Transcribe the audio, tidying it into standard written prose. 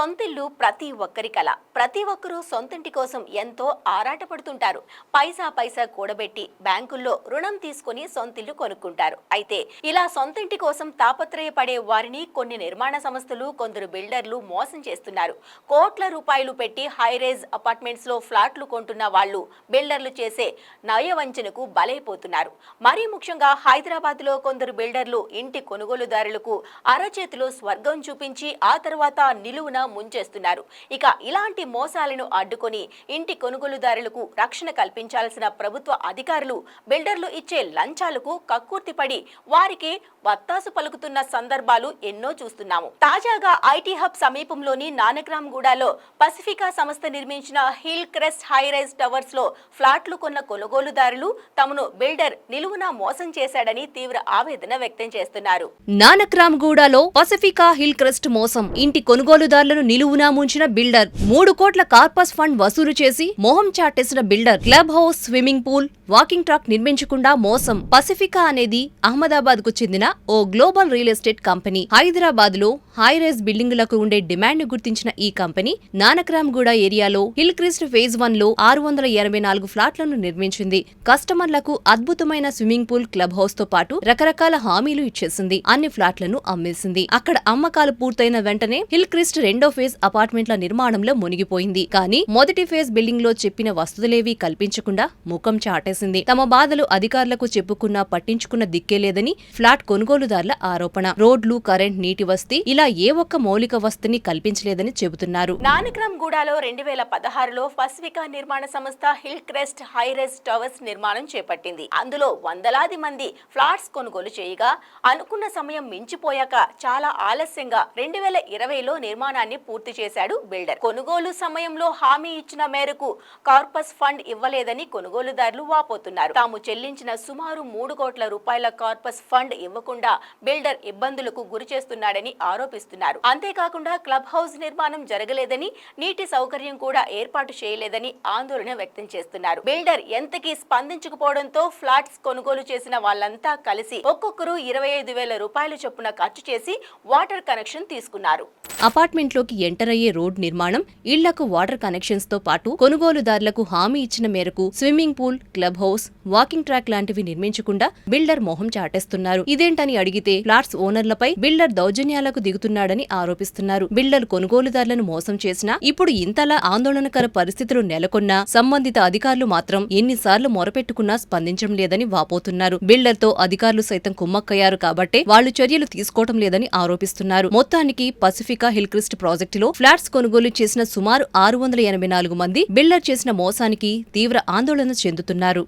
సొంతిల్లు ప్రతి ఒక్కరి కల. ప్రతి ఒక్కరూ సొంతింటి కోసం ఎంతో ఆరాటపడుతుంటారు. పైసా కూడబెట్టి బ్యాంకుల్లో రుణం తీసుకుని సొంతిల్లు కొనుక్కుంటారు. అయితే ఇలా సొంతింటి కోసం తాపత్రయపడే వారిని కొన్ని నిర్మాణ సంస్థలు, కొందరు బిల్డర్లు మోసం చేస్తున్నారు. కోట్ల రూపాయలు పెట్టి హైరేజ్ అపార్ట్మెంట్స్ లో ఫ్లాట్లు కొంటున్న వాళ్ళు బిల్డర్లు చేసే నయవంచనకు బలైపోతున్నారు. మరీ ముఖ్యంగా హైదరాబాద్ లో కొందరు బిల్డర్లు ఇంటి కొనుగోలుదారులకు అరచేతిలో స్వర్గం చూపించి ఆ తర్వాత నిలువున ముంచేస్తున్నారు. ఇక ఇలాంటి మోసాలను అడ్డుకొని ఇంటి కొనుగోలుదారులకు రక్షణ కల్పించాల్సిన ప్రభుత్వ అధికారులు బిల్డర్లు ఇచ్చే లంచాలకు కక్కుర్తిపడి వారికి వత్తాసు పలుకుతున్న సందర్భాలు ఎన్నో చూస్తున్నాము. తాజాగా ఐటీ హబ్ సమీపంలోని నానక్రామ్గూడలో పసిఫికా సంస్థ నిర్మించిన హిల్ క్రెస్ట్ హైరైజ్ టవర్స్ లో ఫ్లాట్లు కొన్న కొనుగోలుదారులు తమను బిల్డర్ నిలువున మోసం చేశాడని తీవ్ర ఆవేదన వ్యక్తం చేస్తున్నారు. నానక్రామ్గూడలో పసిఫికా హిల్ క్రెస్ట్ మోసం. ఇంటి కొనుగోలుదారులను నిలువునా ముంచిన బిల్డర్. 3 కోట్ల కార్పస్ ఫండ్ వసూలు చేసి మొహం చాటేసిన builder. Club house, swimming pool, walking track నిర్మించకుండా మోసం. పసిఫికా అనేది అహ్మదాబాద్ కు చెందిన ఓ global real estate company. Hyderabad లో హైరైజ్ బిల్డింగులకు ఉండే డిమాండ్ ను గుర్తించిన ఈ కంపెనీ నానక్రామ్గూడ ఏరియాలో హిల్ క్రెస్ట్ ఫేజ్ 1 లో 684 ఫ్లాట్లను నిర్మించింది. కస్టమర్లకు అద్భుతమైన స్విమ్మింగ్ పూల్, క్లబ్ హౌస్ తో పాటు రకరకాల హామీలు ఇచ్చేసింది. అన్ని ఫ్లాట్లను అమ్మేసింది. అక్కడ అమ్మకాలు పూర్తయిన వెంటనే హిల్ క్రెస్ట్ 2వ ఫేజ్ అపార్ట్మెంట్ల నిర్మాణంలో మునిగిపోయింది. కానీ మొదటి ఫేజ్ బిల్డింగ్ లో చెప్పిన వసతులేవీ కల్పించకుండా ముఖం చాటేసింది. తమ బాధలు అధికారులకు చెప్పుకున్నా పట్టించుకున్న దిక్కే లేదని ఫ్లాట్ కొనుగోలుదారుల ఆరోపణ. రోడ్లు, కరెంట్, నీటి వసతి ఇలా ఏ ఒక్క మౌలిక వసతిని కల్పించలేదని చెబుతున్నారు. నానక్రామ్గూడలో 2016లో పసిఫికా నిర్మాణ సంస్థ హిల్ క్రెస్ట్ హైరైజ్ టవర్స్ నిర్మాణం చేపట్టింది. అందులో వందలాది మంది ఫ్లాట్స్ కొనుగోలు చేయగా అనుకున్న సమయం మించిపోయాక చాలా ఆలస్యంగా 2020లో నిర్మాణాన్ని పూర్తి చేశాడు బిల్డర్. కొనుగోలు సమయంలో హామీ ఇచ్చిన మేరకు కార్పస్ ఫండ్ ఇవ్వలేదని కొనుగోలుదారులు వాపోతున్నారు. తాము చెల్లించిన సుమారు 3 కోట్ల రూపాయల కార్పస్ ఫండ్ ఇవ్వకుండా బిల్డర్ ఇబ్బందులకు గురి చేస్తున్నాడని ఆరోపిస్తున్నారు. అంతేకాకుండా క్లబ్ హౌస్ నిర్మాణం జరగలేదని, నీటి సౌకర్యం కూడా ఏర్పాటు చేయలేదని ఆందోళన వ్యక్తం చేస్తున్నారు. బిల్డర్ ఎంతకీ స్పందించకపోవడంతో ఫ్లాట్స్ కొనుగోలు చేసిన వాళ్ళంతా కలిసి ఒక్కొక్కరు 25,000 రూపాయలు చొప్పున ఖర్చు చేసి వాటర్ కనెక్షన్ తీసుకున్నారు. అపార్ట్మెంట్లోకి ఎంటర్ అయ్యే రోడ్ నిర్మాణం, ఇళ్లకు వాటర్ కనెక్షన్స్ తో పాటు కొనుగోలుదారులకు హామీ ఇచ్చిన మేరకు swimming pool, club house, walking track లాంటివి నిర్మించకుండా బిల్డర్ మొహం చాటేస్తున్నారు. ఇదేంటని అడిగితే ఫ్లాట్స్ ఓనర్లపై బిల్డర్ దౌర్జన్యాలకు దిగుతున్నాడని ఆరోపిస్తున్నారు. బిల్డర్ కొనుగోలుదారులను మోసం చేసినా ఇప్పుడు ఇంతలా ఆందోళనకర పరిస్థితులు నెలకొన్నా సంబంధిత అధికారులు మాత్రం ఎన్నిసార్లు మొరపెట్టుకున్నా స్పందించడం లేదని వాపోతున్నారు. బిల్డర్ తో అధికారులు సైతం కుమ్మక్కయ్యారు కాబట్టే వాళ్లు చర్యలు తీసుకోవడం లేదని ఆరోపిస్తున్నారు. మొత్తానికి పసిఫికా హిల్ క్రెస్ట్ ప్రాజెక్టులో ఫ్లాట్స్ కొనుగోలు చేసిన సుమారు 684 మంది బిల్డర్ చేసిన మోసానికి తీవ్ర ఆందోళన చెందుతున్నారు.